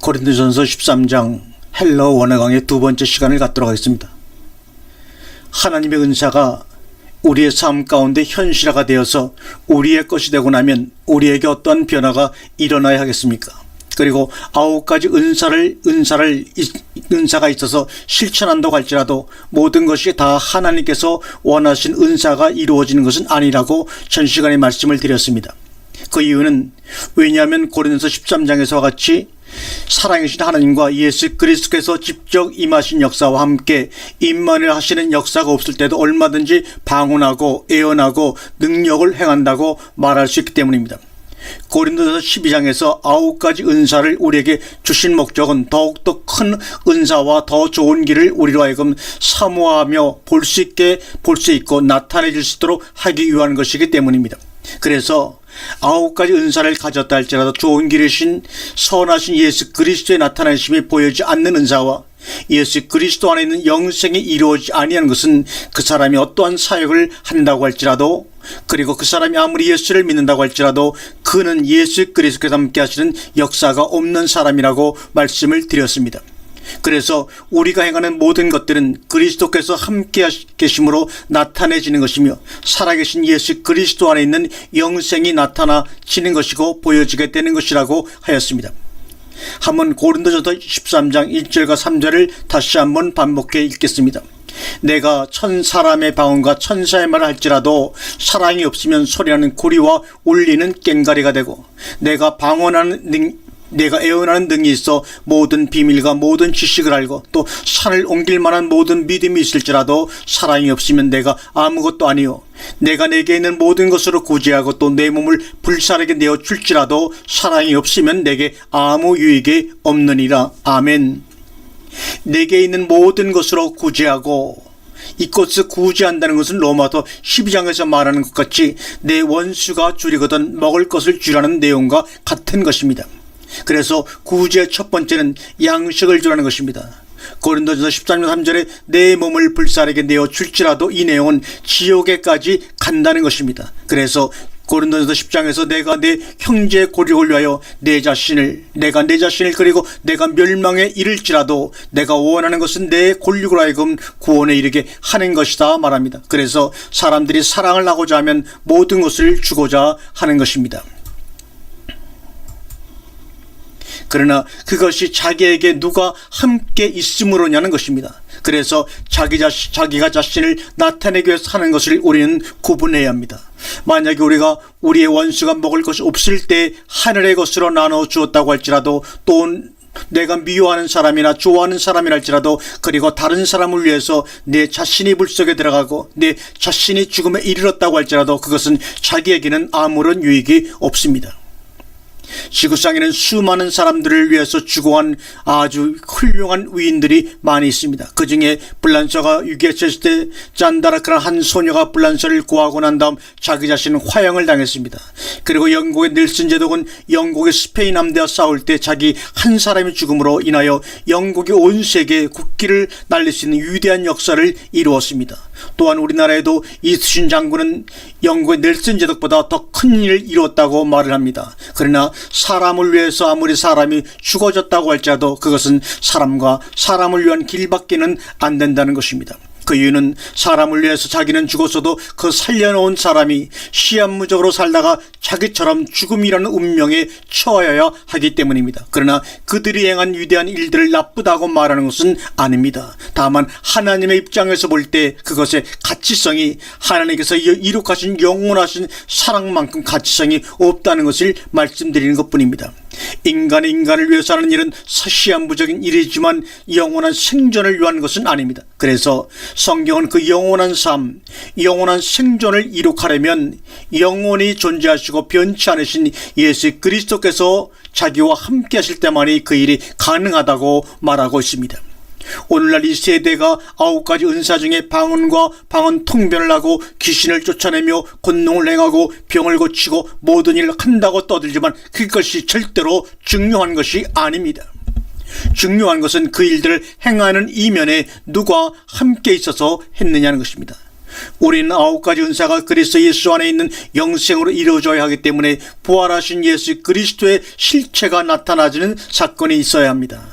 고린도전서 13장 헬러 원어강의 두 번째 시간을 갖도록 하겠습니다. 하나님의 은사가 우리의 삶 가운데 현실화가 되어서 우리의 것이 되고 나면 우리에게 어떠한 변화가 일어나야 하겠습니까? 그리고 9가지 은사가 있어서 실천한다고 할지라도 모든 것이 다 하나님께서 원하신 은사가 이루어지는 것은 아니라고 전 시간에 말씀을 드렸습니다. 그 이유는 왜냐하면 고린도서 13장에서와 같이 살아계신 하나님과 예수 그리스도께서 직접 임하신 역사와 함께 임만을 하시는 역사가 없을 때도 얼마든지 방언하고 예언하고 능력을 행한다고 말할 수 있기 때문입니다. 고린도서 12장에서 9가지 은사를 우리에게 주신 목적은 더욱더 큰 은사와 더 좋은 길을 우리로 하여금 사모하며 볼 수 있고 나타내질 수 있도록 하기 위한 것이기 때문입니다. 그래서 9가지 은사를 가졌다 할지라도 좋은 길이신 선하신 예수 그리스도의 나타나심이 보여지지 않는 은사와 예수 그리스도 안에 있는 영생이 이루어지지 아니한 것은 그 사람이 어떠한 사역을 한다고 할지라도, 그리고 그 사람이 아무리 예수를 믿는다고 할지라도 그는 예수 그리스도께서 함께 하시는 역사가 없는 사람이라고 말씀을 드렸습니다. 그래서 우리가 행하는 모든 것들은 그리스도께서 함께 계심으로 나타내지는 것이며 살아계신 예수 그리스도 안에 있는 영생이 나타나지는 것이고 보여지게 되는 것이라고 하였습니다. 한번 고린도전서 13장 1절과 3절을 다시 한번 반복해 읽겠습니다. 내가 천 사람의 방언과 천사의 말을 할지라도 사랑이 없으면 소리나는 구리와 울리는 꽹과리가 되고, 내가 애원하는 능이 있어 모든 비밀과 모든 지식을 알고 또 산을 옮길 만한 모든 믿음이 있을지라도 사랑이 없으면 내가 아무것도 아니요, 내가 내게 있는 모든 것으로 구제하고 또 내 몸을 불사르게 내어 줄지라도 사랑이 없으면 내게 아무 유익이 없느니라. 아멘. 내게 있는 모든 것으로 구제하고, 이것을 구제한다는 것은 로마서 12장에서 말하는 것 같이 내 원수가 줄이거든 먹을 것을 주라는 내용과 같은 것입니다. 그래서 구제의 첫 번째는 양식을 주라는 것입니다. 고린도전서 13장 3절에 내 몸을 불사르게 내어 줄지라도 이 내용은 지옥에까지 간다는 것입니다. 그래서 고린도전서 10장에서 내가 내 형제의 고륙을 위하여 내가 내 자신을 그리고 내가 멸망에 이를지라도 내가 원하는 것은 내 고륙으로 하여금 구원에 이르게 하는 것이다 말합니다. 그래서 사람들이 사랑을 하고자 하면 모든 것을 주고자 하는 것입니다. 그러나 그것이 자기에게 누가 함께 있음으로냐는 것입니다. 그래서 자기가 자신을 나타내기 위해서 하는 것을 우리는 구분해야 합니다. 만약에 우리가 우리의 원수가 먹을 것이 없을 때 하늘의 것으로 나눠 주었다고 할지라도, 또 내가 미워하는 사람이나 좋아하는 사람이랄지라도, 그리고 다른 사람을 위해서 내 자신이 불속에 들어가고 내 자신이 죽음에 이르렀다고 할지라도 그것은 자기에게는 아무런 유익이 없습니다. 지구상에는 수많은 사람들을 위해서 죽어간 아주 훌륭한 위인들이 많이 있습니다. 그 중에 불란서가 위기에 처했을 때 잔다라크라는 한 소녀가 불란서를 구하고 난 다음 자기 자신은 화형을 당했습니다. 그리고 영국의 넬슨 제독은 영국의 스페인 함대와 싸울 때 자기 한 사람의 죽음으로 인하여 영국이 온 세계에 국기를 날릴 수 있는 위대한 역사를 이루었습니다. 또한 우리나라에도 이순신 장군은 영국의 넬슨 제독보다 더 큰 일을 이루었다고 말을 합니다. 그러나 사람을 위해서 아무리 사람이 죽어졌다고 할지라도 그것은 사람과 사람을 위한 길밖에는 안 된다는 것입니다. 그 이유는 사람을 위해서 자기는 죽었어도 그 살려놓은 사람이 시한무적으로 살다가 자기처럼 죽음이라는 운명에 처하여야 하기 때문입니다. 그러나 그들이 행한 위대한 일들을 나쁘다고 말하는 것은 아닙니다. 다만 하나님의 입장에서 볼 때 그것의 가치성이 하나님께서 이룩하신 영원하신 사랑만큼 가치성이 없다는 것을 말씀드리는 것뿐입니다. 인간이 인간을 위해서 하는 일은 시한무적인 일이지만 영원한 생존을 위한 것은 아닙니다. 그래서 성경은 그 영원한 삶, 영원한 생존을 이룩하려면 영원히 존재하시고 변치 않으신 예수 그리스도께서 자기와 함께 하실 때만이 그 일이 가능하다고 말하고 있습니다. 오늘날 이 세대가 9가지 은사 중에 방언과 방언 통변을 하고 귀신을 쫓아내며 권능을 행하고 병을 고치고 모든 일을 한다고 떠들지만 그것이 절대로 중요한 것이 아닙니다. 중요한 것은 그 일들을 행하는 이면에 누가 함께 있어서 했느냐는 것입니다. 우리는 9가지 은사가 그리스도 예수 안에 있는 영생으로 이루어져야 하기 때문에 부활하신 예수 그리스도의 실체가 나타나지는 사건이 있어야 합니다.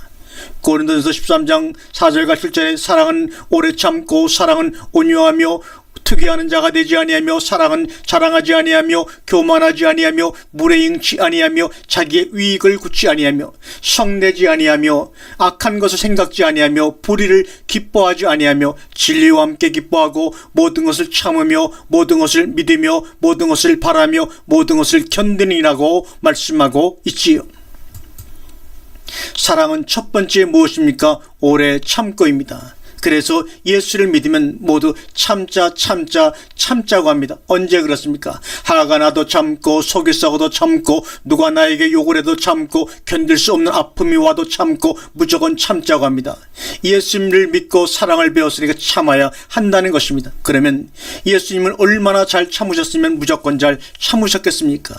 고린도전서 13장 4절과 7절에 사랑은 오래 참고 사랑은 온유하며 특이하는 자가 되지 아니하며 사랑은 자랑하지 아니하며 교만하지 아니하며 물에 잉치 아니하며 자기의 유익을 굳지 아니하며 성내지 아니하며 악한 것을 생각지 아니하며 불의를 기뻐하지 아니하며 진리와 함께 기뻐하고 모든 것을 참으며 모든 것을 믿으며 모든 것을 바라며 모든 것을 견디느니라고 말씀하고 있지요. 사랑은 첫 번째 무엇입니까? 오래 참고입니다. 그래서 예수를 믿으면 모두 참자고 합니다. 언제 그렇습니까? 화가 나도 참고 속이 썩어도 참고 누가 나에게 욕을 해도 참고 견딜 수 없는 아픔이 와도 참고 무조건 참자고 합니다. 예수님을 믿고 사랑을 배웠으니까 참아야 한다는 것입니다. 그러면 예수님을 얼마나 잘 참으셨으면 무조건 잘 참으셨겠습니까?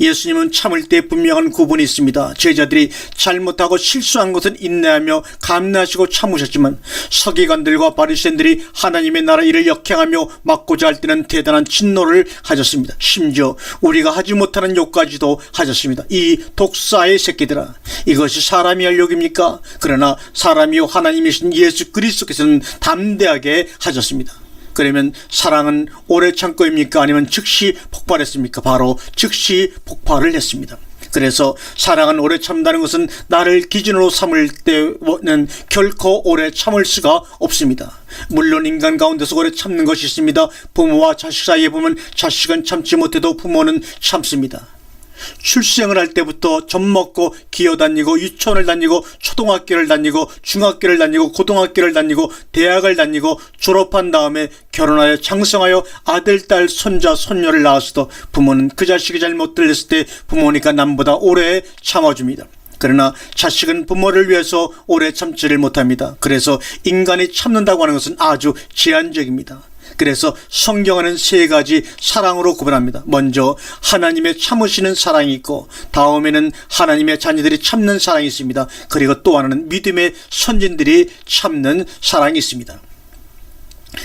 예수님은 참을 때 분명한 구분이 있습니다. 제자들이 잘못하고 실수한 것은 인내하며 감내하시고 참으셨지만 서기관들과 바리새인들이 하나님의 나라 일을 역행하며 막고자 할 때는 대단한 진노를 가졌습니다. 심지어 우리가 하지 못하는 욕까지도 하셨습니다. 이 독사의 새끼들아, 이것이 사람이 할 욕입니까? 그러나 사람이요 하나님이신 예수 그리스도께서는 담대하게 하셨습니다. 그러면 사랑은 오래 참고입니까? 아니면 즉시 폭발했습니까? 바로 즉시 폭발을 했습니다. 그래서 사랑은 오래 참다는 것은 나를 기준으로 삼을 때는 결코 오래 참을 수가 없습니다. 물론 인간 가운데서 오래 참는 것이 있습니다. 부모와 자식 사이에 보면 자식은 참지 못해도 부모는 참습니다. 출생을 할 때부터 젖 먹고 기어다니고 유치원을 다니고 초등학교를 다니고 중학교를 다니고 고등학교를 다니고 대학을 다니고 졸업한 다음에 결혼하여 장성하여 아들, 딸, 손자, 손녀를 낳았어도 부모는 그 자식이 잘못을 했을 때 부모니까 남보다 오래 참아줍니다. 그러나 자식은 부모를 위해서 오래 참지를 못합니다. 그래서 인간이 참는다고 하는 것은 아주 제한적입니다. 그래서 성경에는 세 가지 사랑으로 구분합니다. 먼저 하나님의 참으시는 사랑이 있고, 다음에는 하나님의 자녀들이 참는 사랑이 있습니다. 그리고 또 하나는 믿음의 선진들이 참는 사랑이 있습니다.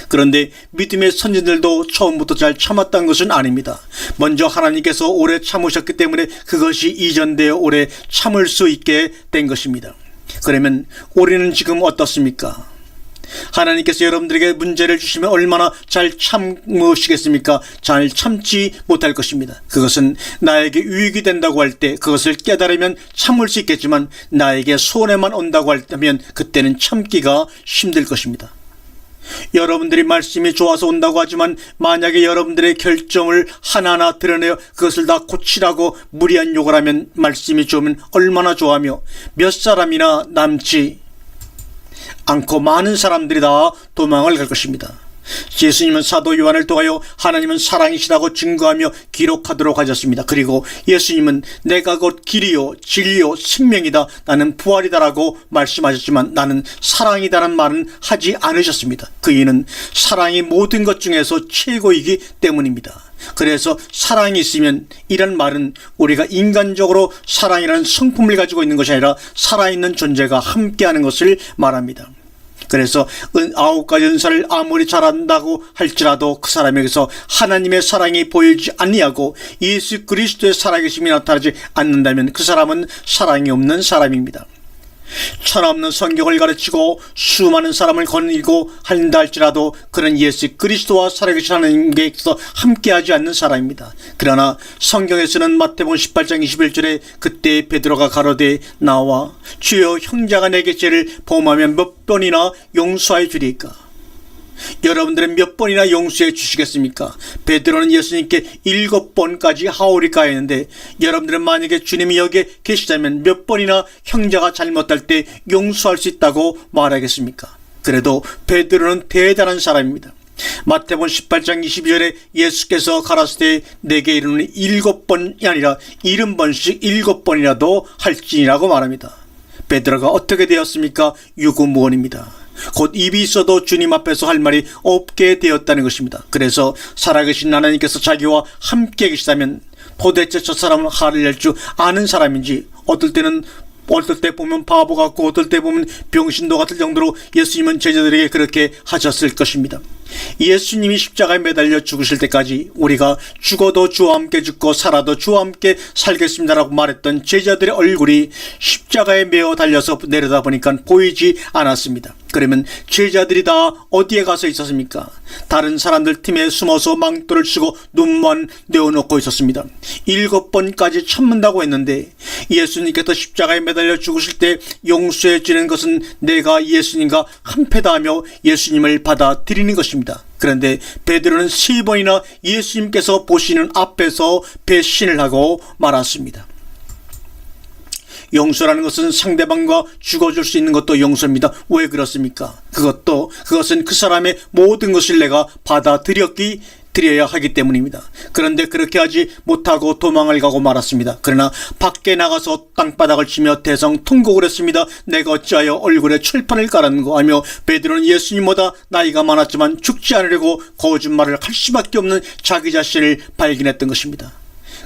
그런데 믿음의 선진들도 처음부터 잘 참았다는 것은 아닙니다. 먼저 하나님께서 오래 참으셨기 때문에 그것이 이전되어 오래 참을 수 있게 된 것입니다. 그러면 우리는 지금 어떻습니까? 하나님께서 여러분들에게 문제를 주시면 얼마나 잘 참으시겠습니까? 잘 참지 못할 것입니다. 그것은 나에게 유익이 된다고 할 때 그것을 깨달으면 참을 수 있겠지만 나에게 손해만 온다고 하면 그때는 참기가 힘들 것입니다. 여러분들이 말씀이 좋아서 온다고 하지만 만약에 여러분들의 결정을 하나하나 드러내어 그것을 다 고치라고 무리한 욕을 하면 말씀이 좋으면 얼마나 좋아하며 몇 사람이나 남지 않고 많은 사람들이 다 도망을 갈 것입니다. 예수님은 사도 요한을 통하여 하나님은 사랑이시라고 증거하며 기록하도록 하셨습니다. 그리고 예수님은 내가 곧 길이요 진리요 생명이다, 나는 부활이다라고 말씀하셨지만 나는 사랑이다라는 말은 하지 않으셨습니다. 그 이유는 사랑이 모든 것 중에서 최고이기 때문입니다. 그래서 사랑이 있으면, 이런 말은 우리가 인간적으로 사랑이라는 성품을 가지고 있는 것이 아니라 살아있는 존재가 함께하는 것을 말합니다. 그래서 9가지 은사를 아무리 잘한다고 할지라도 그 사람에게서 하나님의 사랑이 보이지 아니하고 예수 그리스도의 살아계심이 나타나지 않는다면 그 사람은 사랑이 없는 사람입니다. 천없는 성경을 가르치고 수많은 사람을 거느리고 한다 할지라도 그는 예수 그리스도와 살아계신 하나님께서 함께하지 않는 사람입니다. 그러나 성경에서는 마태복음 18장 21절에 그때 베드로가 가로되 나와 주여 형제가 내게 죄를 범하면 몇 번이나 용서해 주리까? 여러분들은 몇 번이나 용서해 주시겠습니까? 베드로는 예수님께 7번까지 하오리까 했는데 여러분들은 만약에 주님이 여기에 계시다면 몇 번이나 형제가 잘못할 때 용서할 수 있다고 말하겠습니까? 그래도 베드로는 대단한 사람입니다. 마태복음 18장 22절에 예수께서 가라사대 내게 이르노니 7번이 아니라 70번씩 7번이라도 할지니라고 말합니다. 베드로가 어떻게 되었습니까? 유구무원입니다. 곧 입이 있어도 주님 앞에서 할 말이 없게 되었다는 것입니다. 그래서 살아계신 하나님께서 자기와 함께 계시다면 도대체 저 사람은 화를 낼 줄 아는 사람인지, 어떨 때는 어떨 때 보면 바보 같고 어떨 때 보면 병신도 같을 정도로 예수님은 제자들에게 그렇게 하셨을 것입니다. 예수님이 십자가에 매달려 죽으실 때까지 우리가 죽어도 주와 함께 죽고 살아도 주와 함께 살겠습니다라고 말했던 제자들의 얼굴이 십자가에 매어 달려서 내려다보니까 보이지 않았습니다. 그러면 제자들이 다 어디에 가서 있었습니까? 다른 사람들 틈에 숨어서 망토를 치고 눈만 내어놓고 있었습니다. 7번까지 참는다고 했는데 예수님께서 십자가에 매달려 죽으실 때 용서해 주는 것은 내가 예수님과 한패다 하며 예수님을 받아들이는 것입니다. 그런데 베드로는 3번이나 예수님께서 보시는 앞에서 배신을 하고 말았습니다. 용서라는 것은 상대방과 죽어줄 수 있는 것도 용서입니다. 왜 그렇습니까? 그것은 그 사람의 모든 것을 내가 드려야 하기 때문입니다. 그런데 그렇게 하지 못하고 도망을 가고 말았습니다. 그러나 밖에 나가서 땅바닥을 치며 대성통곡을 했습니다. 내가 어찌하여 얼굴에 철판을 깔았는고 하며 베드로는 예수님보다 나이가 많았지만 죽지 않으려고 거짓말을 할 수밖에 없는 자기 자신을 발견했던 것입니다.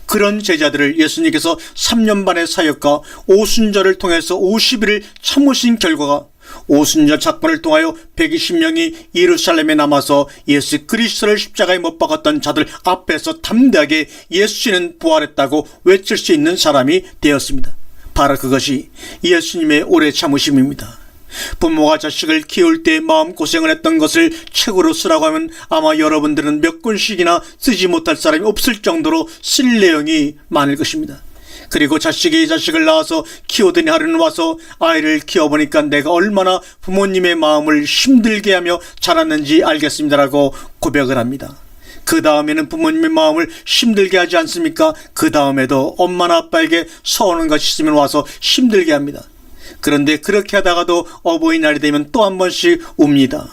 그런 제자들을 예수님께서 3년 반의 사역과 오순절을 통해서 50일을 참으신 결과가 오순절 사건을 통하여 120명이 예루살렘에 남아서 예수 그리스도를 십자가에 못 박았던 자들 앞에서 담대하게 예수는 부활했다고 외칠 수 있는 사람이 되었습니다. 바로 그것이 예수님의 오래 참으심입니다. 부모가 자식을 키울 때 마음고생을 했던 것을 책으로 쓰라고 하면 아마 여러분들은 몇 권씩이나 쓰지 못할 사람이 없을 정도로 쓸 내용이 많을 것입니다. 그리고 자식이 자식을 낳아서 키우더니 하루는 와서 아이를 키워보니까 내가 얼마나 부모님의 마음을 힘들게 하며 자랐는지 알겠습니다라고 고백을 합니다. 그 다음에는 부모님의 마음을 힘들게 하지 않습니까? 그 다음에도 엄마나 아빠에게 서운한 것이 있으면 와서 힘들게 합니다. 그런데 그렇게 하다가도 어버이날이 되면 또 한 번씩 웁니다.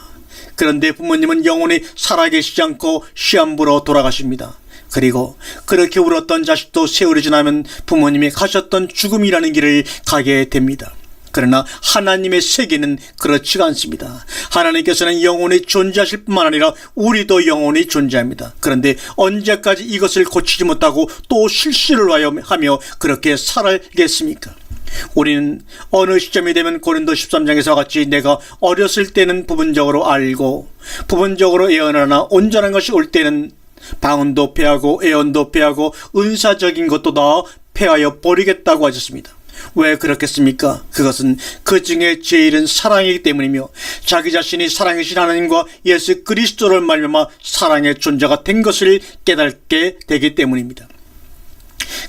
그런데 부모님은 영원히 살아계시지 않고 시한부로 돌아가십니다. 그리고 그렇게 울었던 자식도 세월이 지나면 부모님이 가셨던 죽음이라는 길을 가게 됩니다. 그러나 하나님의 세계는 그렇지가 않습니다. 하나님께서는 영원히 존재하실 뿐만 아니라 우리도 영원히 존재합니다. 그런데 언제까지 이것을 고치지 못하고 또 실수를 하며 그렇게 살겠습니까? 우리는 어느 시점이 되면 고린도 13장에서 같이 내가 어렸을 때는 부분적으로 알고 부분적으로 예언하나 온전한 것이 올 때는 방언도 패하고 예언도 패하고 은사적인 것도 다 패하여 버리겠다고 하셨습니다. 왜 그렇겠습니까? 그것은 그 중에 제일은 사랑이기 때문이며 자기 자신이 사랑이신 하나님과 예수 그리스도를 말미암아 사랑의 존재가 된 것을 깨닫게 되기 때문입니다.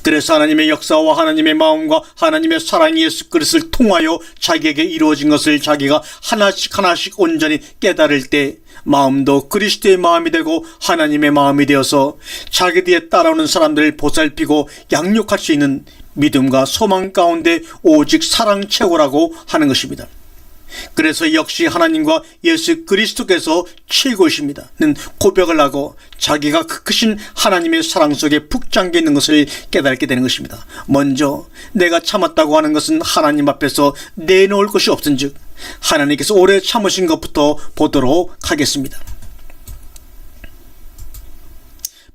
그래서 하나님의 역사와 하나님의 마음과 하나님의 사랑이 예수 그리스도를 통하여 자기에게 이루어진 것을 자기가 하나씩 온전히 깨달을 때 마음도 그리스도의 마음이 되고 하나님의 마음이 되어서 자기 뒤에 따라오는 사람들을 보살피고 양육할 수 있는 믿음과 소망 가운데 오직 사랑 최고라고 하는 것입니다. 그래서 역시 하나님과 예수 그리스도께서 최고이십니다 는 고백을 하고 자기가 그 크신 하나님의 사랑 속에 푹 잠겨 있는 것을 깨닫게 되는 것입니다. 먼저 내가 참았다고 하는 것은 하나님 앞에서 내놓을 것이 없은즉 하나님께서 오래 참으신 것부터 보도록 하겠습니다.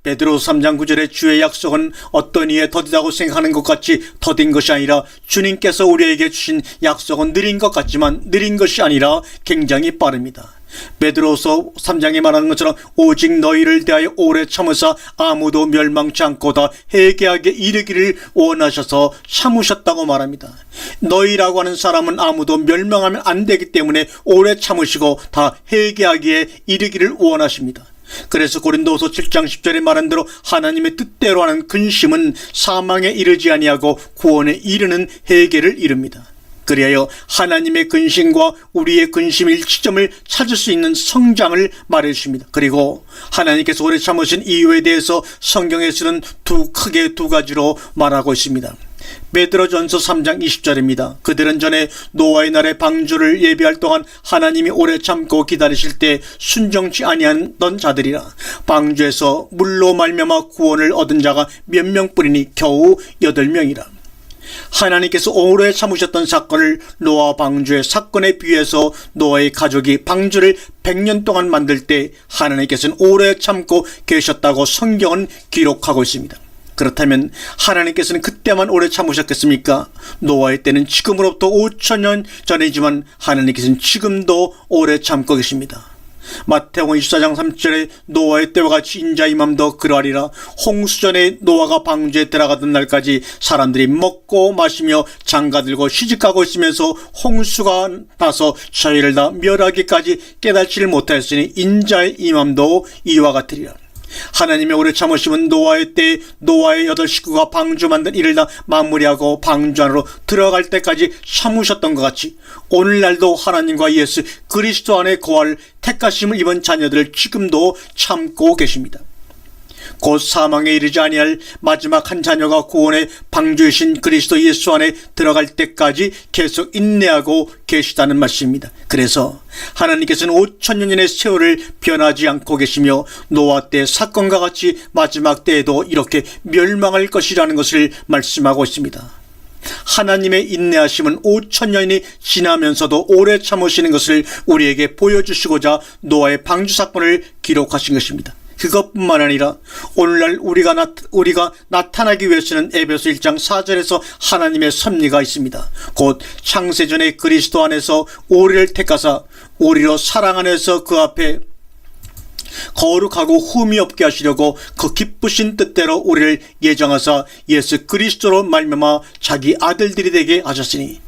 베드로서 3장 9절의 주의 약속은 어떤 이에 더디다고 생각하는 것 같이 더딘 것이 아니라 주님께서 우리에게 주신 약속은 느린 것 같지만 느린 것이 아니라 굉장히 빠릅니다. 베드로서 3장에 말하는 것처럼 오직 너희를 대하여 오래 참으사 아무도 멸망치 않고 다 회개하게 이르기를 원하셔서 참으셨다고 말합니다. 너희라고 하는 사람은 아무도 멸망하면 안 되기 때문에 오래 참으시고 다 회개하기에 이르기를 원하십니다. 그래서 고린도후서 7장 10절에 말한 대로 하나님의 뜻대로 하는 근심은 사망에 이르지 아니하고 구원에 이르는 회개를 이룹니다. 그리하여 하나님의 근심과 우리의 근심 일치점을 찾을 수 있는 성장을 말해 주십니다. 그리고 하나님께서 오래 참으신 이유에 대해서 성경에서는 크게 두 가지로 말하고 있습니다. 베드로전서 3장 20절입니다. 그들은 전에 노아의 날에 방주를 예비할 동안 하나님이 오래 참고 기다리실 때 순종치 아니하던 자들이라. 방주에서 물로 말미암아 구원을 얻은 자가 몇 명뿐이니 겨우 8명이라. 하나님께서 오래 참으셨던 사건을 노아 방주의 사건에 비해서 노아의 가족이 방주를 100년 동안 만들 때 하나님께서는 오래 참고 계셨다고 성경은 기록하고 있습니다. 그렇다면 하나님께서는 그때만 오래 참으셨겠습니까? 노아의 때는 지금으로부터 5,000년 전이지만 하나님께서는 지금도 오래 참고 계십니다. 마태복음 24장 3절에 노아의 때와 같이 인자의 맘도 그러하리라. 홍수전에 노아가 방주에 들어가던 날까지 사람들이 먹고 마시며 장가들고 시집가고 있으면서 홍수가 나서 저희를 다 멸하기까지 깨닫지를 못하였으니 인자의 임함도 이와 같으리라. 하나님의 오래 참으심은 노아의 때 노아의 8 식구가 방주 만든 일을 다 마무리하고 방주 안으로 들어갈 때까지 참으셨던 것 같이 오늘날도 하나님과 예수 그리스도 안에 거할 택하심을 입은 자녀들을 지금도 참고 계십니다. 곧 사망에 이르지 아니할 마지막 한 자녀가 구원의 방주이신 그리스도 예수 안에 들어갈 때까지 계속 인내하고 계시다는 말씀입니다. 그래서 하나님께서는 5,000년의 세월을 변하지 않고 계시며 노아 때 사건과 같이 마지막 때에도 이렇게 멸망할 것이라는 것을 말씀하고 있습니다. 하나님의 인내하심은 5,000년이 지나면서도 오래 참으시는 것을 우리에게 보여주시고자 노아의 방주 사건을 기록하신 것입니다. 그것뿐만 아니라 오늘날 우리가 나타나기 위해서는 에베소 1장 4절에서 하나님의 섭리가 있습니다. 곧 창세전에 그리스도 안에서 우리를 택하사 우리로 사랑 안에서 그 앞에 거룩하고 흠이 없게 하시려고 그 기쁘신 뜻대로 우리를 예정하사 예수 그리스도로 말미암아 자기 아들들이 되게 하셨으니,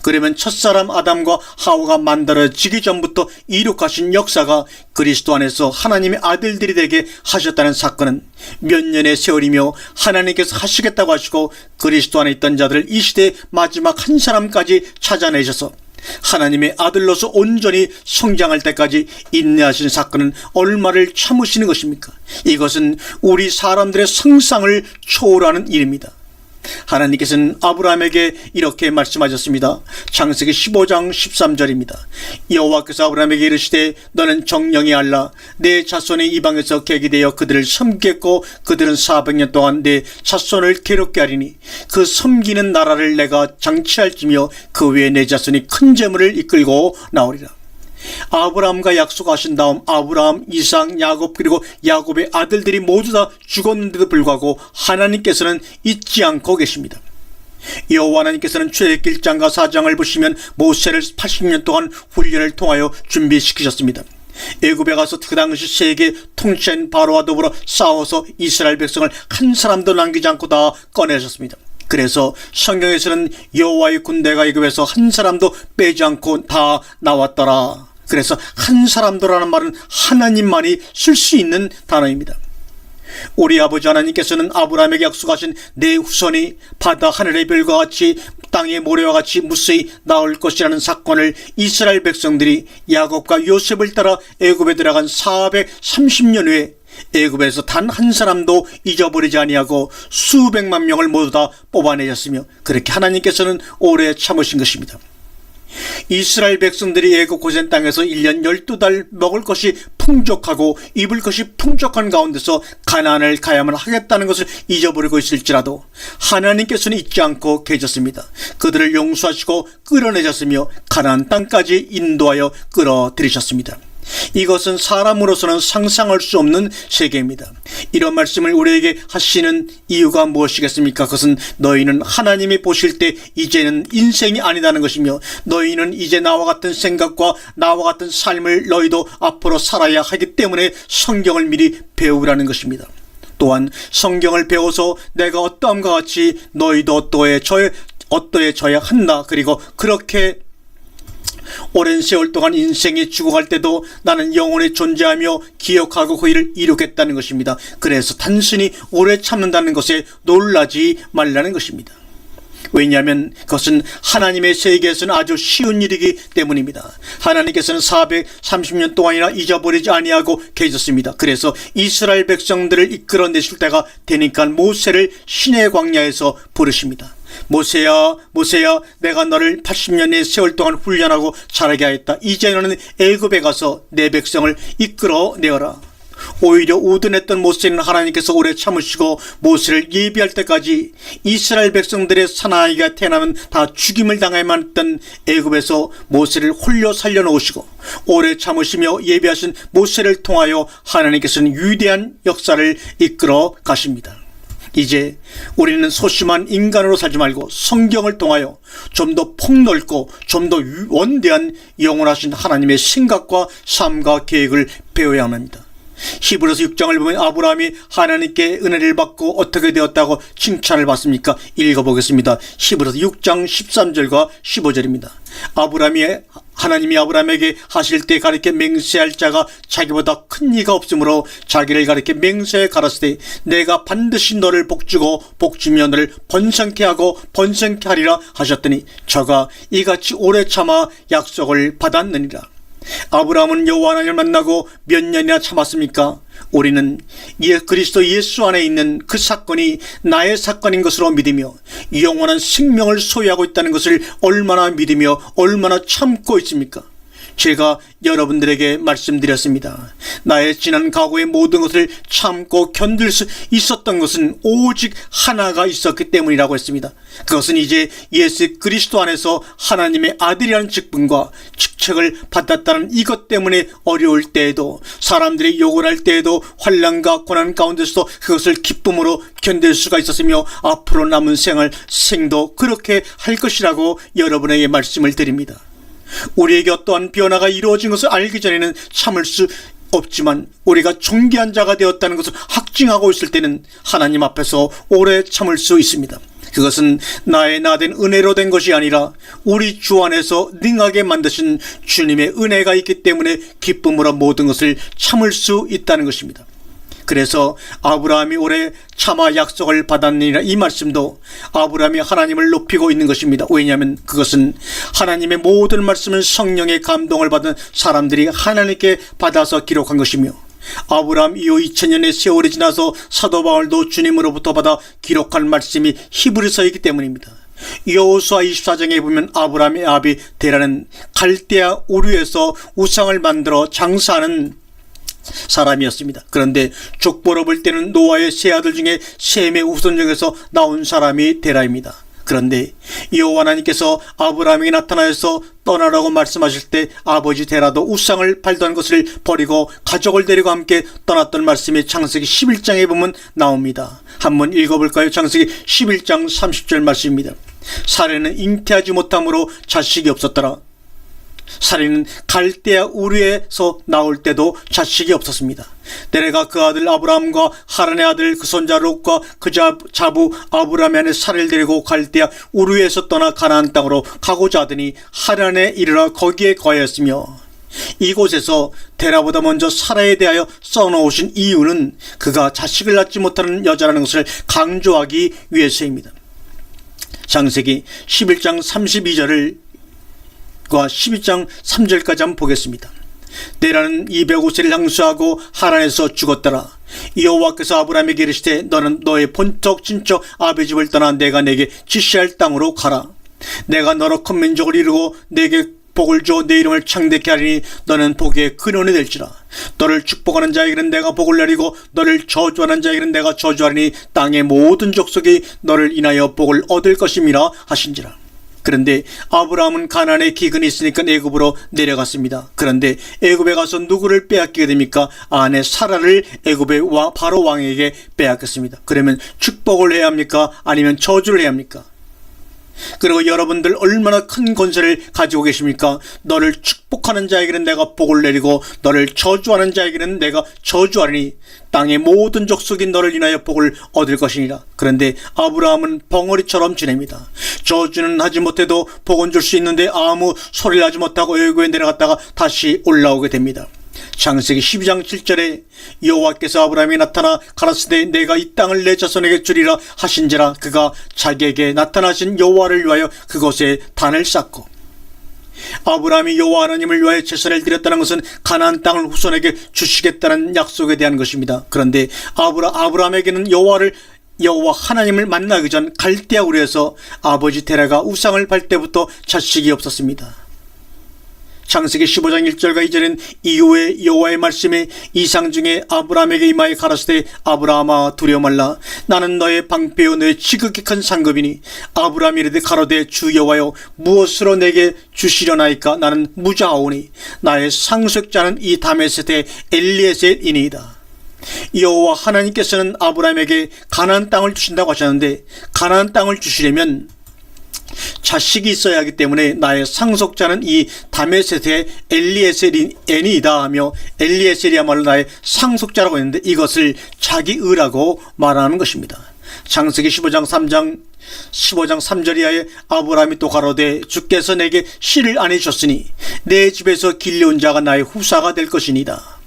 그러면 첫사람 아담과 하와가 만들어지기 전부터 이룩하신 역사가 그리스도 안에서 하나님의 아들들이 되게 하셨다는 사건은 몇 년의 세월이며 하나님께서 하시겠다고 하시고 그리스도 안에 있던 자들을 이 시대의 마지막 한 사람까지 찾아내셔서 하나님의 아들로서 온전히 성장할 때까지 인내하시는 사건은 얼마를 참으시는 것입니까? 이것은 우리 사람들의 상상을 초월하는 일입니다. 하나님께서는 아브라함에게 이렇게 말씀하셨습니다. 창세기 15장 13절입니다. 여호와께서 아브라함에게 이르시되 너는 정령이 알라. 내 자손이 이방에서 계기되어 그들을 섬기겠고 그들은 400년 동안 내 자손을 괴롭게 하리니 그 섬기는 나라를 내가 장치할지며 그 외에 내 자손이 큰 재물을 이끌고 나오리라. 아브라함과 약속하신 다음 아브라함, 이삭, 야곱 그리고 야곱의 아들들이 모두 다 죽었는데도 불구하고 하나님께서는 잊지 않고 계십니다. 여호와 하나님께서는 출애굽기 1장과 4장을 보시면 모세를 80년 동안 훈련을 통하여 준비시키셨습니다. 애굽에 가서 그 당시 세계 통치한 바로와 더불어 싸워서 이스라엘 백성을 한 사람도 남기지 않고 다 꺼내셨습니다. 그래서 성경에서는 여호와의 군대가 애굽에서 한 사람도 빼지 않고 다 나왔더라. 그래서 한 사람도라는 말은 하나님만이 쓸 수 있는 단어입니다. 우리 아버지 하나님께서는 아브라함에게 약속하신 내 후손이 바다 하늘의 별과 같이 땅의 모래와 같이 무수히 나올 것이라는 사건을 이스라엘 백성들이 야곱과 요셉을 따라 애굽에 들어간 430년 후에 애굽에서 단 한 사람도 잊어버리지 아니하고 수백만 명을 모두 다 뽑아내셨으며 그렇게 하나님께서는 오래 참으신 것입니다. 이스라엘 백성들이 애굽 고센 땅에서 1년 12달 먹을 것이 풍족하고 입을 것이 풍족한 가운데서 가나안을 가야만 하겠다는 것을 잊어버리고 있을지라도 하나님께서는 잊지 않고 계셨습니다. 그들을 용서하시고 끌어내셨으며 가나안 땅까지 인도하여 끌어들이셨습니다. 이것은 사람으로서는 상상할 수 없는 세계입니다. 이런 말씀을 우리에게 하시는 이유가 무엇이겠습니까? 그것은 너희는 하나님이 보실 때 이제는 인생이 아니다는 것이며 너희는 이제 나와 같은 생각과 나와 같은 삶을 너희도 앞으로 살아야 하기 때문에 성경을 미리 배우라는 것입니다. 또한 성경을 배워서 내가 어떠함과 같이 너희도 어떠해져야 한다. 그리고 그렇게 오랜 세월 동안 인생이 죽어갈 때도 나는 영원히 존재하며 기억하고 그 일을 이루겠다는 것입니다. 그래서 단순히 오래 참는다는 것에 놀라지 말라는 것입니다. 왜냐하면 그것은 하나님의 세계에서는 아주 쉬운 일이기 때문입니다. 하나님께서는 430년 동안이나 잊어버리지 아니하고 계셨습니다. 그래서 이스라엘 백성들을 이끌어내실 때가 되니까 모세를 시내 광야에서 부르십니다. 모세야 모세야 내가 너를 80년의 세월 동안 훈련하고 자라게 하였다. 이제 너는 애굽에 가서 내 백성을 이끌어내어라. 오히려 우둔했던 모세는 하나님께서 오래 참으시고 모세를 예비할 때까지 이스라엘 백성들의 사나이가 태어나면 다 죽임을 당해야만 했던 애굽에서 모세를 홀려 살려놓으시고 오래 참으시며 예비하신 모세를 통하여 하나님께서는 위대한 역사를 이끌어 가십니다. 이제 우리는 소심한 인간으로 살지 말고 성경을 통하여 좀 더 폭넓고 좀 더 원대한 영원하신 하나님의 생각과 삶과 계획을 배워야 합니다. 히브리서 6장을 보면 아브라함이 하나님께 은혜를 받고 어떻게 되었다고 칭찬을 받습니까? 읽어보겠습니다. 히브리서 6장 13절과 15절입니다. 하나님이 아브라함에게 하실 때 가리켜 맹세할 자가 자기보다 큰 이가 없으므로 자기를 가리켜 맹세에 가라사대 내가 반드시 너를 복주고 복주며 너를 번성케 하고 번성케 하리라 하셨더니 저가 이같이 오래 참아 약속을 받았느니라. 아브라함은 여호와 하나님을 만나고 몇 년이나 참았습니까? 우리는 그리스도 예수 안에 있는 그 사건이 나의 사건인 것으로 믿으며 영원한 생명을 소유하고 있다는 것을 얼마나 믿으며 얼마나 참고 있습니까? 제가 여러분들에게 말씀드렸습니다. 나의 지난 과거의 모든 것을 참고 견딜 수 있었던 것은 오직 하나가 있었기 때문이라고 했습니다. 그것은 이제 예수 그리스도 안에서 하나님의 아들이라는 직분과 직책을 받았다는 이것 때문에 어려울 때에도 사람들이 욕을 할 때에도 환난과 고난 가운데서도 그것을 기쁨으로 견딜 수가 있었으며 앞으로 남은 생도 그렇게 할 것이라고 여러분에게 말씀을 드립니다. 우리에게 어떠한 변화가 이루어진 것을 알기 전에는 참을 수 없지만 우리가 존귀한 자가 되었다는 것을 확증하고 있을 때는 하나님 앞에서 오래 참을 수 있습니다. 그것은 나의 나된 은혜로 된 것이 아니라 우리 주 안에서 능하게 만드신 주님의 은혜가 있기 때문에 기쁨으로 모든 것을 참을 수 있다는 것입니다. 그래서 아브라함이 오래 참아 약속을 받았느니라 이 말씀도 아브라함이 하나님을 높이고 있는 것입니다. 왜냐하면 그것은 하나님의 모든 말씀은 성령의 감동을 받은 사람들이 하나님께 받아서 기록한 것이며 아브라함 이후 2000년의 세월이 지나서 사도 바울도 주님으로부터 받아 기록한 말씀이 히브리서이기 때문입니다. 여호수아 24장에 보면 아브라함의 아비 데라는 갈대아 우르에서 우상을 만들어 장사하는 사람이었습니다. 그런데 족보로 볼 때는 노아의 세 아들 중에 셈의 후손중에서 나온 사람이 데라입니다. 그런데 여호와 하나님께서 아브라함에게 나타나서 떠나라고 말씀하실 때 아버지 데라도 우상을 팔던 것을 버리고 가족을 데리고 함께 떠났던 말씀이 창세기 11장에 보면 나옵니다. 한번 읽어볼까요? 창세기 11장 30절 말씀입니다. 사레는 잉태하지 못함으로 자식이 없었더라. 사레는 갈대아 우르에서 나올 때도 자식이 없었습니다. 데라가 그 아들 아브라함과 하란의 아들 그 손자 롯과 그 자부 아브라함의 아내 사레를 데리고 갈대아 우르에서 떠나 가나안 땅으로 가고자 하더니 하란에 이르러 거기에 거하였으며 이곳에서 데라보다 먼저 사라에 대하여 써놓으신 이유는 그가 자식을 낳지 못하는 여자라는 것을 강조하기 위해서입니다. 창세기 11장 32절을 12장 3절까지 한번 보겠습니다. 데라는 205세를 향수하고 하란에서 죽었더라. 여호와께서 아브라함에게 이르시되 너는 너의 본토 친척 아비 집을 떠나 내가 내게 지시할 땅으로 가라. 내가 너로 큰 민족을 이루고 내게 복을 주어 내 이름을 창대케 하리니 너는 복의 근원이 될지라. 너를 축복하는 자에게는 내가 복을 내리고 너를 저주하는 자에게는 내가 저주하리니 땅의 모든 족속이 너를 인하여 복을 얻을 것임이라 하신지라. 그런데 아브라함은 가나안에 기근이 있으니까 애굽으로 내려갔습니다. 그런데 애굽에 가서 누구를 빼앗기게 됩니까? 아내 사라를 애굽의 바로 왕에게 빼앗겼습니다. 그러면 축복을 해야 합니까? 아니면 저주를 해야 합니까? 그리고 여러분들 얼마나 큰 권세를 가지고 계십니까? 너를 축복하는 자에게는 내가 복을 내리고 너를 저주하는 자에게는 내가 저주하리니 땅의 모든 족속이 너를 인하여 복을 얻을 것이니라. 그런데 아브라함은 벙어리처럼 지냅니다. 저주는 하지 못해도 복은 줄 수 있는데 아무 소리를 하지 못하고 애굽에 내려갔다가 다시 올라오게 됩니다. 창세기 12장 7절에 여호와께서 아브라함에게 나타나 가라사대 내가 이 땅을 내 자손에게 주리라 하신지라. 그가 자기에게 나타나신 여호와를 위하여 그곳에 단을 쌓고 아브라함이 여호와 하나님을 위하여 제사를 드렸다는 것은 가나안 땅을 후손에게 주시겠다는 약속에 대한 것입니다. 그런데 아브라함에게는 여호와 하나님을 만나기 전 갈대아 우르에서 아버지 데라가 우상을 팔 때부터 자식이 없었습니다. 창세기 15장 1절과 2절은 이후에 여호와의 말씀이 이상 중에 아브라함에게 임하여 가라사대 아브라함아 두려워 말라. 나는 너의 방패요 너의 지극히 큰 상급이니 아브라함이 이르되 가로되 주 여호와여 무엇으로 내게 주시려나이까. 나는 무자하오니 나의 상속자는 이 다메섹의 엘리에셀이니이다. 여호와 하나님께서는 아브라함에게 가나안 땅을 주신다고 하셨는데, 가나안 땅을 주시려면 자식이 있어야 하기 때문에 나의 상속자는 이 다메섹의 엘리에셀이다 하며, 엘리에셀이야말로 나의 상속자라고 했는데 이것을 자기 의라고 말하는 것입니다. 창세기 15장 3절 이하에 아브라함이 또 가로되 주께서 내게 씨를 안 해주셨으니 내 집에서 길려온 자가 나의 후사가 될 것이니이다.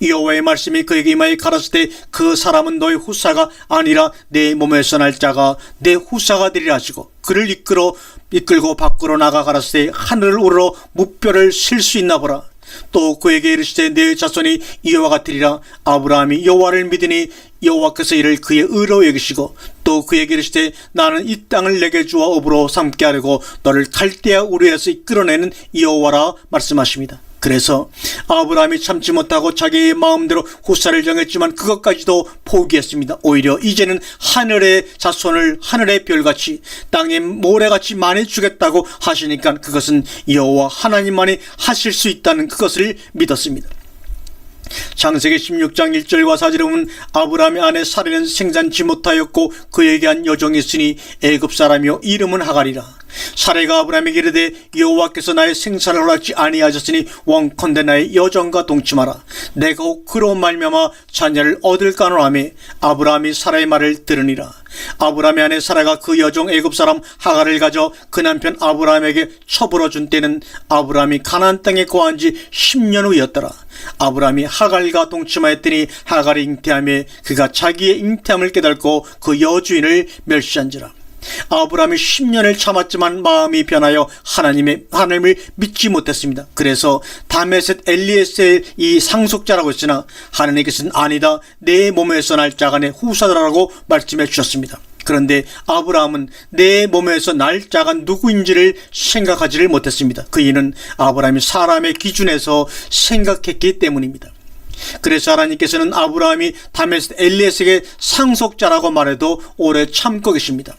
여호와의 말씀이 그에게 임하여 가라사대 때 그 사람은 너의 후사가 아니라 내 몸에서 날 자가 내 후사가 되리라 하시고, 그를 이끌고 밖으로 나가 가라사대 때 하늘을 우러러 무뼈를 실 수 있나 보라. 또 그에게 이르시되 내 자손이 이와 같으리라. 아브라함이 여호와를 믿으니 여호와께서 이를 그의 의로 여기시고, 또 그에게 이르시되 나는 이 땅을 내게 주어 업으로 삼게 하려고 너를 갈대아 우르에서 이끌어내는 여호와라 말씀하십니다. 그래서 아브라함이 참지 못하고 자기의 마음대로 후사를 정했지만 그것까지도 포기했습니다. 오히려 이제는 하늘의 자손을 하늘의 별같이 땅의 모래같이 많이 주겠다고 하시니까 그것은 여호와 하나님만이 하실 수 있다는 그것을 믿었습니다. 창세기 16장 1절과 4절에 보면 아브라함의 아내 사레는 생산치 못하였고 그에게 한 여종이 있으니 애굽 사람이요 이름은 하갈이라. 사레가 아브라함에게 이르되 여호와께서 나의 생사를 허락지 아니하셨으니 원컨대 나의 여종과 동침하라. 내가 혹 그로 말미암아 자녀를 얻을까노 하매 아브라함이 사라의 말을 들으니라. 아브라함의 아내 사라가 그 여종 애굽 사람 하갈을 가져 그 남편 아브라함에게 처벌어 준 때는 아브라함이 가나안 땅에 거한 지 10년 후였더라. 아브라함이 하갈과 동침하였더니 하갈이 잉태하며 그가 자기의 잉태함을 깨닫고 그 여주인을 멸시한지라. 아브라함이 10년을 참았지만 마음이 변하여 하나님을 믿지 못했습니다. 그래서 다메섹 엘리에셀 이 상속자라고 했으나 하나님께서는 아니다, 내 몸에서 날 자가 내 후사다라고 말씀해 주셨습니다. 그런데 아브라함은 내 몸에서 날 자가 누구인지를 생각하지를 못했습니다. 그 이유는 아브라함이 사람의 기준에서 생각했기 때문입니다. 그래서 하나님께서는 아브라함이 다메섹 엘리에셀의 상속자라고 말해도 오래 참고 계십니다.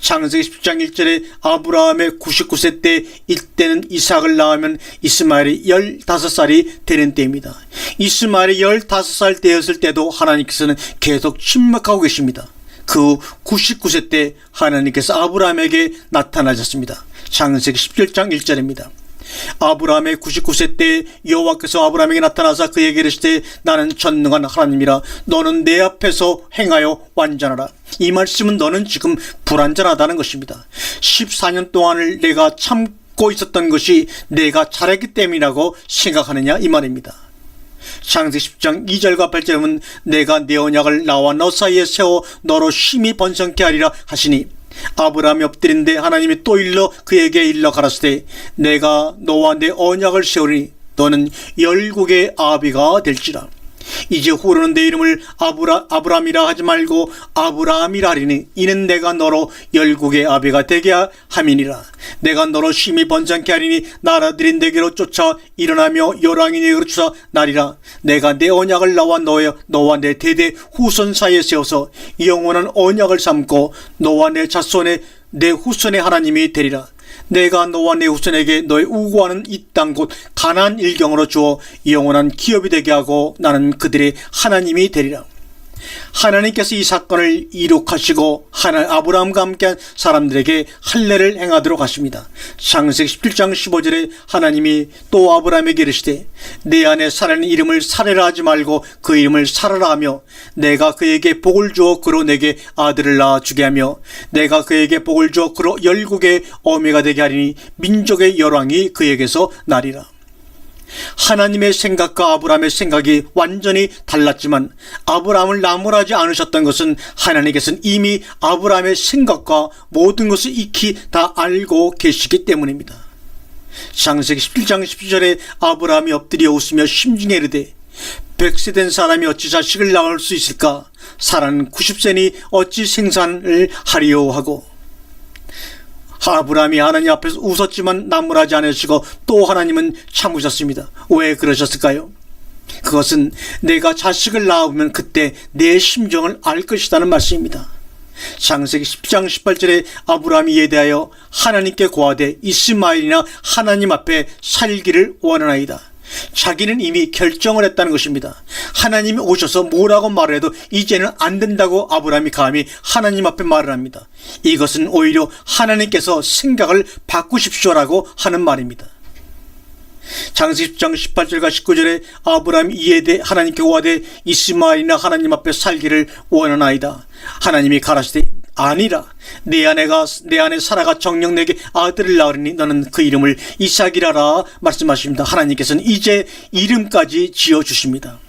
창세기 10장 1절에 아브라함의 99세 때 이때는 이삭을 낳으면 이스마엘이 15살이 되는 때입니다. 이스마엘이 15살 되었을 때도 하나님께서는 계속 침묵하고 계십니다. 그 99세 때 하나님께서 아브라함에게 나타나셨습니다. 창세기 17장 1절입니다. 아브라함의 99세 때 여호와께서 아브라함에게 나타나사 그에게 이르시되 나는 전능한 하나님이라. 너는 내 앞에서 행하여 완전하라. 이 말씀은 너는 지금 불완전하다는 것입니다. 14년 동안을 내가 참고 있었던 것이 내가 잘했기 때문이라고 생각하느냐 이 말입니다. 창세기 10장 2절과 8절은 내가 내 언약을 나와 너 사이에 세워 너로 심히 번성케 하리라 하시니, 아브라함이 엎드린데 하나님이 또 그에게 일러 가라사대 내가 너와 내 언약을 세우리니 너는 열국의 아비가 될지라. 이제 후로는 내 이름을 아브라함이라 하지 말고 아브라함이라 하리니 이는 내가 너로 열국의 아비가 되게 함이니라. 내가 너로 심히 번창케 하리니 나라들이 내게로 쫓아 일어나며 열왕이 내게로 쫓아 나리라. 내가 내 언약을 너와 내 대대 후손 사이에 세워서 영원한 언약을 삼고 너와 내 자손의 내 후손의 하나님이 되리라. 내가 너와 내 후손에게 너의 우고하는 이 땅 곧 가나안 일경으로 주어 영원한 기업이 되게 하고 나는 그들의 하나님이 되리라. 하나님께서 이 사건을 이룩하시고 아브라함과 함께한 사람들에게 할례를 행하도록 하십니다. 창세기 17장 15절에 하나님이 또 아브라함에게 이르시되 내 아내 사라는 이름을 사레라 하지 말고 그 이름을 사라라 하며 내가 그에게 복을 주어 그로 내게 아들을 낳아주게 하며 내가 그에게 복을 주어 그로 열국의 어미가 되게 하리니 민족의 열왕이 그에게서 나리라. 하나님의 생각과 아브라함의 생각이 완전히 달랐지만 아브라함을 나무라지 않으셨던 것은 하나님께서는 이미 아브라함의 생각과 모든 것을 익히 다 알고 계시기 때문입니다. 창세기 17장 17절에 아브라함이 엎드려 웃으며 심중에 이르되 100세 된 사람이 어찌 자식을 낳을 수 있을까? 사라는 90세니 어찌 생산을 하리요 하고, 아브라함이 하나님 앞에서 웃었지만 나무라지 않으시고 또 하나님은 참으셨습니다. 왜 그러셨을까요? 그것은 내가 자식을 낳으면 그때 내 심정을 알 것이라는 말씀입니다. 창세기 10장 18절에 아브라함이 이에 대하여 하나님께 고하되 이스마엘이나 하나님 앞에 살기를 원하나이다. 자기는 이미 결정을 했다는 것입니다. 하나님이 오셔서 뭐라고 말을 해도 이제는 안 된다고 아브라함이 감히 하나님 앞에 말을 합니다. 이것은 오히려 하나님께서 생각을 바꾸십시오라고 하는 말입니다. 창세기 10장 18절과 19절에 아브라함이 이에 대해 하나님께 고하되 이스마엘이나 하나님 앞에 살기를 원하나이다. 하나님이 가라사대 아니라 내 아내 사라가 정녕 내게 아들을 낳으리니 너는 그 이름을 이삭이라라 말씀하십니다. 하나님께서는 이제 이름까지 지어주십니다.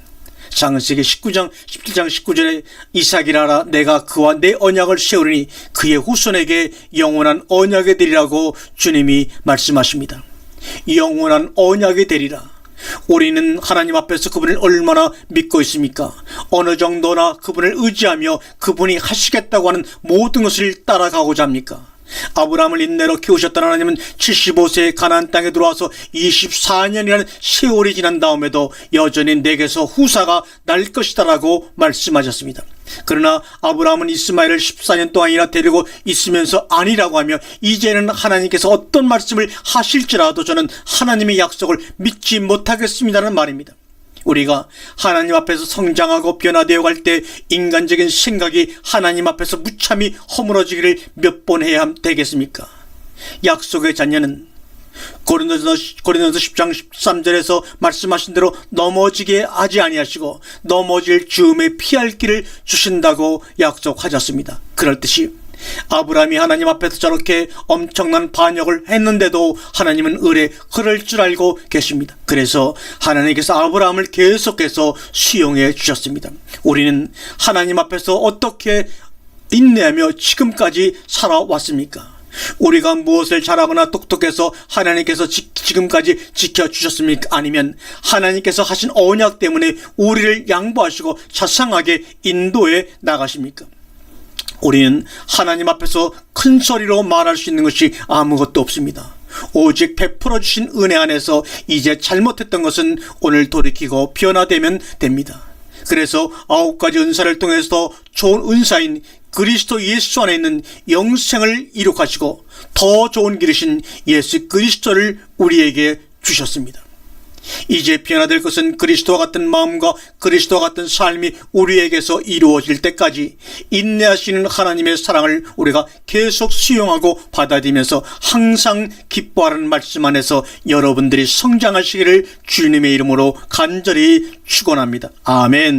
창세기 19장 17장 19절에 이삭이라라 내가 그와 내 언약을 세우리니 그의 후손에게 영원한 언약이 되리라고 주님이 말씀하십니다. 영원한 언약이 되리라. 우리는 하나님 앞에서 그분을 얼마나 믿고 있습니까? 어느 정도나 그분을 의지하며 그분이 하시겠다고 하는 모든 것을 따라가고자 합니까? 아브라함을 인내로 키우셨던 하나님은 75세에 가나안 땅에 들어와서 24년이라는 세월이 지난 다음에도 여전히 내게서 후사가 날 것이다라고 말씀하셨습니다. 그러나 아브라함은 이스마엘을 14년 동안이나 데리고 있으면서 아니라고 하며 이제는 하나님께서 어떤 말씀을 하실지라도 저는 하나님의 약속을 믿지 못하겠습니다는 말입니다. 우리가 하나님 앞에서 성장하고 변화되어 갈 때 인간적인 생각이 하나님 앞에서 무참히 허물어지기를 몇 번 해야 되겠습니까? 약속의 자녀는 고린도서 10장 13절에서 말씀하신 대로 넘어지게 하지 아니하시고 넘어질 즈음에 피할 길을 주신다고 약속하셨습니다. 그럴듯이 아브라함이 하나님 앞에서 저렇게 엄청난 반역을 했는데도 하나님은 의뢰 그럴 줄 알고 계십니다. 그래서 하나님께서 아브라함을 계속해서 수용해 주셨습니다. 우리는 하나님 앞에서 어떻게 인내하며 지금까지 살아왔습니까? 우리가 무엇을 잘하거나 똑똑해서 하나님께서 지금까지 지켜주셨습니까? 아니면 하나님께서 하신 언약 때문에 우리를 양보하시고 자상하게 인도해 나가십니까? 우리는 하나님 앞에서 큰 소리로 말할 수 있는 것이 아무것도 없습니다. 오직 베풀어 주신 은혜 안에서 이제 잘못했던 것은 오늘 돌이키고 변화되면 됩니다. 그래서 9가지 은사를 통해서 좋은 은사인 그리스도 예수 안에 있는 영생을 이룩하시고 더 좋은 기르신 예수 그리스도를 우리에게 주셨습니다. 이제 변화될 것은 그리스도와 같은 마음과 그리스도와 같은 삶이 우리에게서 이루어질 때까지 인내하시는 하나님의 사랑을 우리가 계속 수용하고 받아들이면서 항상 기뻐하라는 말씀 안에서 여러분들이 성장하시기를 주님의 이름으로 간절히 축원합니다. 아멘.